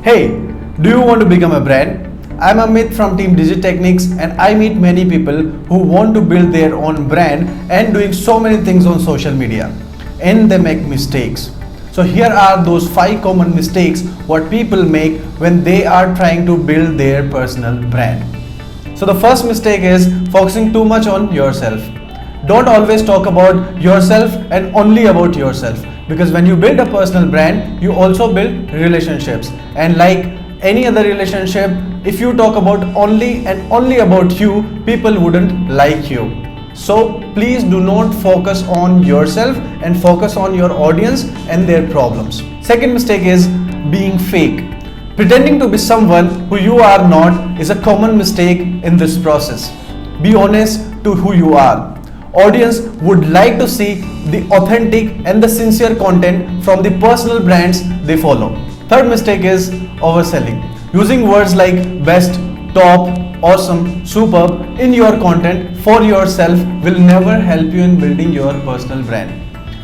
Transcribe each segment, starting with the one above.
Hey, do you want to become a brand? I'm Amit from Team Digitechnics and I meet many people who want to build their own brand and doing so many things on social media and they make mistakes. So here are those 5 common mistakes what people make when they are trying to build their personal brand. So the first mistake is focusing too much on yourself. Don't always talk about yourself and only about yourself, because when you build a personal brand, you also build relationships, and like any other relationship, if you talk about only and only about you, people wouldn't like you. So please do not focus on yourself and focus on your audience and their problems. Second mistake is being fake. Pretending to be someone who you are not is a common mistake in this process. Be honest to who you are. Audience would like to see the authentic and the sincere content from the personal brands they follow. Third mistake is overselling. Using words like best, top, awesome, superb in your content for yourself will never help you in building your personal brand.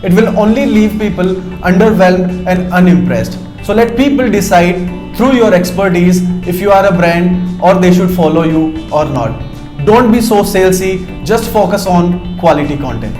It will only leave people underwhelmed and unimpressed. So let people decide through your expertise if you are a brand or they should follow you or not. Don't be so salesy, just focus on quality content.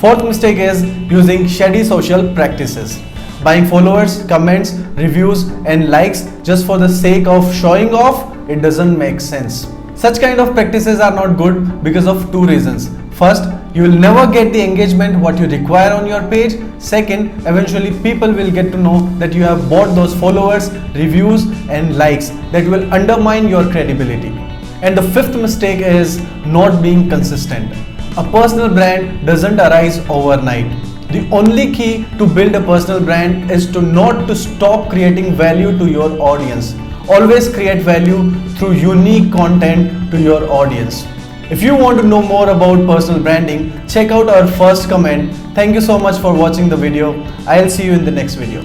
Fourth mistake is using shady social practices. Buying followers, comments, reviews and likes just for the sake of showing off, it doesn't make sense. Such kind of practices are not good because of 2 reasons. First, you will never get the engagement what you require on your page. Second, eventually people will get to know that you have bought those followers, reviews and likes that will undermine your credibility. And the fifth mistake is not being consistent. A personal brand doesn't arise overnight. The only key to build a personal brand is to not to stop creating value to your audience. Always create value through unique content to your audience. If you want to know more about personal branding, check out our first comment. Thank you so much for watching the video. I'll see you in the next video.